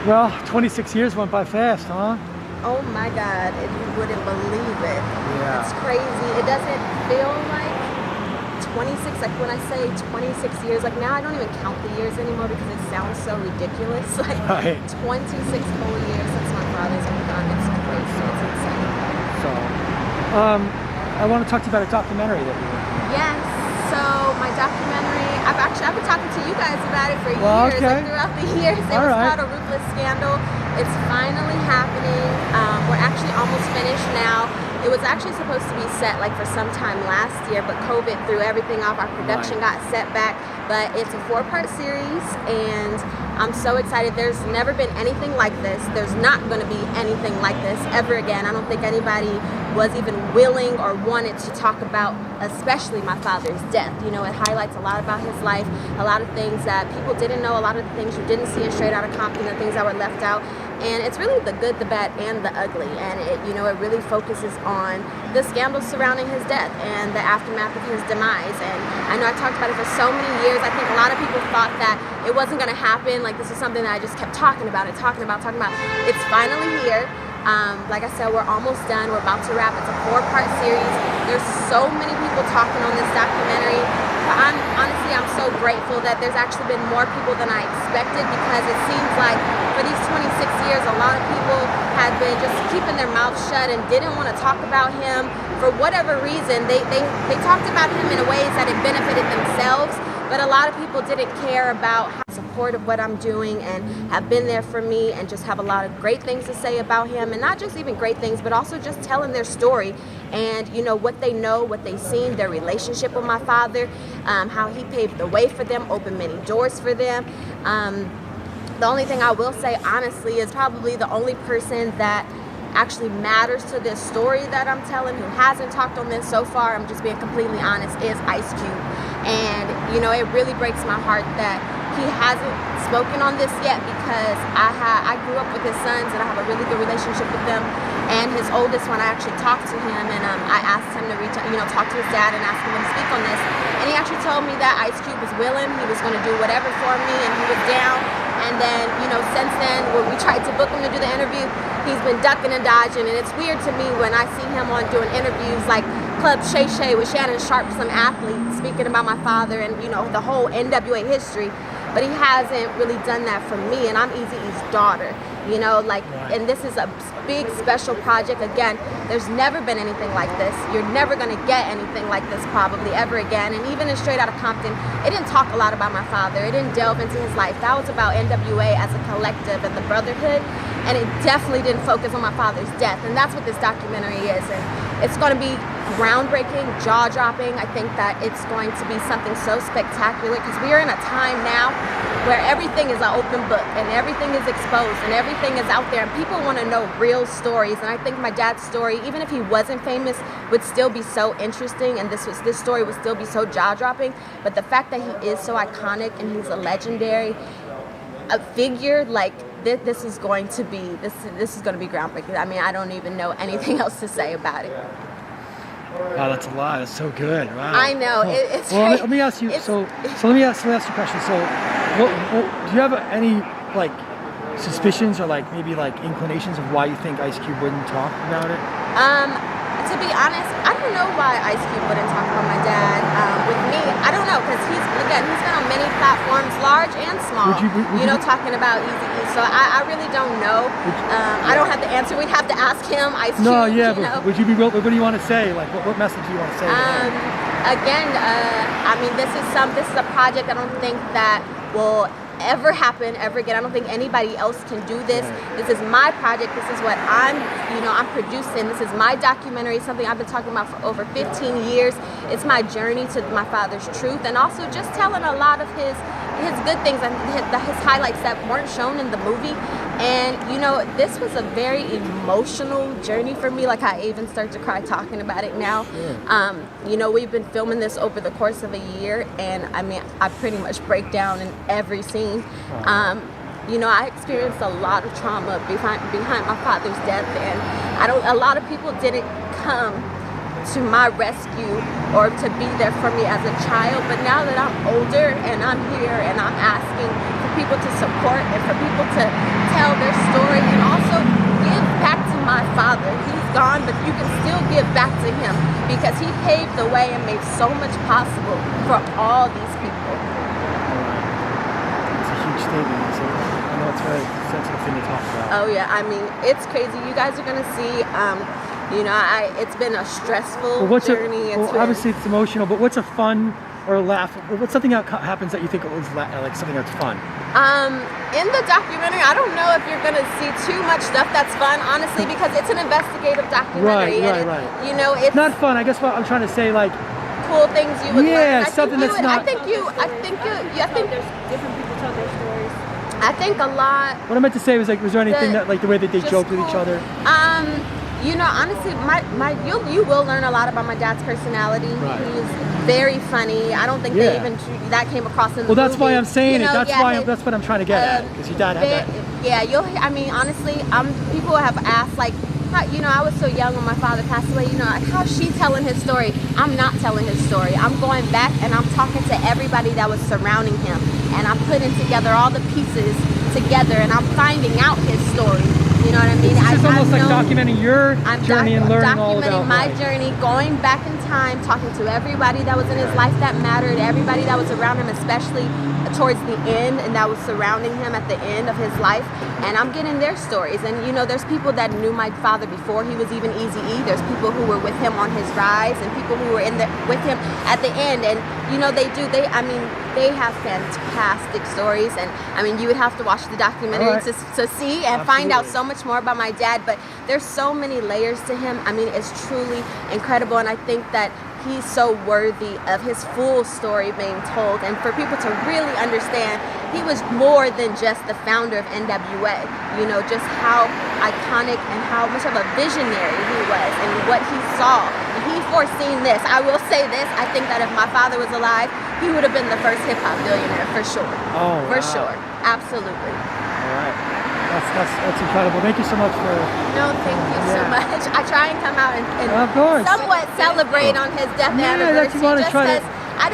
Well, 26 years went by fast, huh? Oh my God, you wouldn't believe it. Yeah. It's crazy. It doesn't feel like 26, like when I say 26 years, like now I don't even count the years anymore because it sounds so ridiculous. Like Right. 26 whole years since my father's been gone. It's crazy. It's insane. So, I want to talk to you about a documentary that you were in. Yes. So my documentary, I've been talking to you guys about it for Well, years, okay. like throughout the years. It was called A Ruthless Scandal. It's finally happening. We're actually almost finished now. It was actually supposed to be set like for some time last year, but COVID threw everything off. Our production got set back. But it's a 4-part series, and I'm so excited. There's never been anything like this. There's not going to be anything like this ever again. I don't think anybody was even willing or wanted to talk about, especially my father's death. You know, it highlights a lot about his life, a lot of things that people didn't know, a lot of the things you didn't see in Straight Outta Compton, the things that were left out. And it's really the good, the bad, and the ugly. And it, you know, it really focuses on the scandals surrounding his death and the aftermath of his demise. And I know I talked about it for so many years. I think a lot of people thought that it wasn't going to happen. Like, this is something that I just kept talking about. It's finally here. Like I said, we're almost done. We're about to wrap. It's a 4-part series. There's so many people talking on this documentary. But I'm so grateful that there's actually been more people than I expected, because it seems like for these 26 years, a lot of people had been just keeping their mouths shut and didn't want to talk about him for whatever reason. They talked about him in ways that it benefited themselves, but a lot of people didn't care about how supportive what I'm doing and have been there for me and just have a lot of great things to say about him, and not just even great things, but also just telling their story and, you know, what they know, what they've seen, their relationship with my father, how he paved the way for them, opened many doors for them. The only thing I will say, honestly, is probably the only person that actually matters to this story that I'm telling, who hasn't talked on this so far, I'm just being completely honest, is Ice Cube. And, you know, it really breaks my heart that he hasn't spoken on this yet, because I grew up with his sons and I have a really good relationship with them. And his oldest one, I actually talked to him, and I asked him to talk to his dad and ask him to speak on this. And he actually told me that Ice Cube was willing, he was going to do whatever for me, and he was down. And then, you know, since then, when we tried to book him to do the interview, he's been ducking and dodging. And it's weird to me when I see him on doing interviews like Club Shay Shay with Shannon Sharp, some athlete, speaking about my father and, you know, the whole NWA history. But he hasn't really done that for me, and I'm Eazy-E's daughter, you know, like, and this is a big, special project. Again, there's never been anything like this. You're never going to get anything like this probably ever again. And even in Straight Outta Compton, it didn't talk a lot about my father. It didn't delve into his life. That was about NWA as a collective and the brotherhood, and it definitely didn't focus on my father's death. And that's what this documentary is. And it's going to be groundbreaking, jaw-dropping. I think that it's going to be something so spectacular, because we are in a time now where everything is an open book and everything is exposed and everything is out there, and people want to know real stories. And I think my dad's story, even if he wasn't famous, would still be so interesting, and this story would still be so jaw-dropping. But the fact that he is so iconic and he's a legendary figure, like, this is going to be groundbreaking. I mean, I don't even know anything else to say about it. Wow, that's a lot. That's so good. Wow. I know. Cool. It's well, let me ask you. So let me ask you a question. So, do you have any like suspicions or like maybe like inclinations of why you think Ice Cube wouldn't talk about it? To be honest, I don't know why Ice Cube wouldn't talk about my dad with me. I don't know, because he's been on many platforms, large and small. Talking about Eazy-E. So I really don't know. I don't have the answer. We'd have to ask him. Ice Cube. No, yeah. But would you be real? What do you want to say? Like, what message do you want to say? I mean, this is a project I don't think that will ever happen ever again. I don't think anybody else can do this. This is my project. This is what I'm producing. This is my documentary, something I've been talking about for over 15 years. It's my journey to my father's truth, and also just telling a lot of his good things and his highlights that weren't shown in the movie. And, you know, this was a very emotional journey for me. Like, I even start to cry talking about it now. You know, we've been filming this over the course of a year, and I mean, I pretty much break down in every scene. You know, I experienced a lot of trauma behind my father's death, and a lot of people didn't come to my rescue or to be there for me as a child. But now that I'm older and I'm here and I'm asking for for people to support and for people to tell their story and also give back to my father. He's gone, but you can still give back to him because he paved the way and made so much possible for all these people. It's a huge statement. So I know it's a very sensitive thing to talk about. Oh yeah, I mean, it's crazy. You guys are gonna see, you know, it's been a stressful journey. Obviously it's emotional, but what's a fun or laugh? What's something that happens that you think was like something that's fun? In the documentary, I don't know if you're gonna see too much stuff that's fun, honestly, because it's an investigative documentary. Right. You know, it's not fun. I guess what I'm trying to say, like cool things you would learn. Something that's not. I think there's different people tell their stories. I think a lot. What I meant to say was like, was there anything that like the way that they joked with each other? You know, honestly, you will learn a lot about my dad's personality. Right. He's very funny. I don't think they even that came across in the that's movie. why I'm saying you know, it. That's what I'm trying to get at. Because your dad had that. Yeah, I mean, honestly, people have asked like, how, you know, I was so young when my father passed away. You know, like, how's she telling his story? I'm not telling his story. I'm going back and I'm talking to everybody that was surrounding him, and I'm putting together all the pieces together, and I'm finding out his story. You know what I mean? It's almost like documenting your journey and learning all about documenting my journey, going back in time, talking to everybody that was in his life that mattered, everybody that was around him, especially towards the end, and that was surrounding him at the end of his life. And I'm getting their stories. And you know, there's people that knew my father before he was even Eazy-E. There's people who were with him on his rise, and people who were with him at the end. And you know, they have fantastic stories. And I mean, you would have to watch the documentary to see and find out so much more about my dad. But there's so many layers to him. I mean, it's truly incredible. And I think that he's so worthy of his full story being told, and for people to really understand he was more than just the founder of NWA. You know, just how iconic and how much of a visionary he was and what he saw. And he foreseen this. I will say this, I think that if my father was alive, he would have been the first hip-hop billionaire for sure. For sure. Absolutely. All right. That's incredible. Thank you so much for... No, thank you so much. I try and come out and somewhat celebrate on his death anniversary, just because I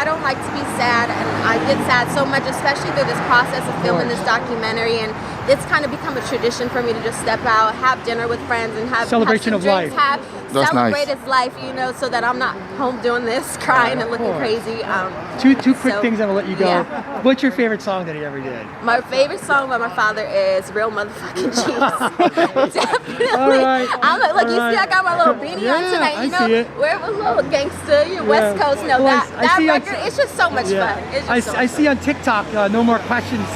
don't like to be sad, and I get sad so much, especially through this process of filming this documentary, and it's kind of become a tradition for me to just step out, have dinner with friends, and have celebration of life. Celebrate his life, you know, so that I'm not home doing this, crying and looking crazy. Two quick things, and I'll let you go. Yeah. What's your favorite song that he ever did? My favorite song by my father is "Real Motherfucking G's." Definitely. All right. I'm like, look, you see, I got my little beanie on tonight. You know, we're a little gangster. You're West Coast. No, that record. It's just so much fun. It's just I see on TikTok, No More Questions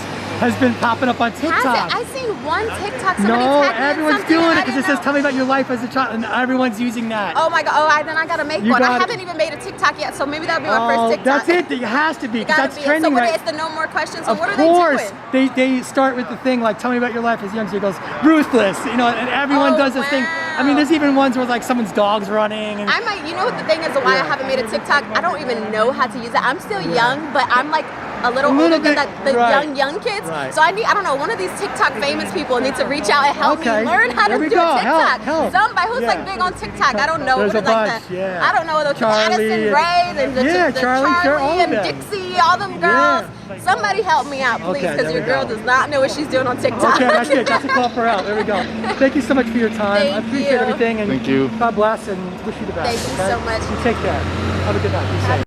has been popping up on TikTok. I seen one TikTok. Somebody everyone's doing it because it says "Tell me about your life as a child," and everyone's using that. Oh my god! Then I gotta make one. I haven't even made a TikTok yet, so maybe that'll be my first TikTok. That's it. It has to be. That's trending. So it's the No More Questions. So of what are course, they doing? They start with the thing like "Tell me about your life as young." So it goes ruthless, you know, and everyone does this thing. I mean, there's even ones where like someone's dog's running. And I might. You know what the thing is? Why I haven't made a TikTok? I don't even know how to use it. I'm still young, but I'm like a little older than the young kids. So I don't know, one of these TikTok famous people needs to reach out and help me learn how to do TikTok. Help. Somebody who's like big on TikTok. I don't know. There's a bunch, I don't know, the Addison Rae and the Charlie and Dixie, all them girls. Somebody help me out, please, because your girl does not know what she's doing on TikTok. Okay, that's it. That's a call for help. There we go. Thank you so much for your time. I appreciate everything. And thank you. God bless and wish you the best. Thank you so much. You take care. Have a good night. Be safe.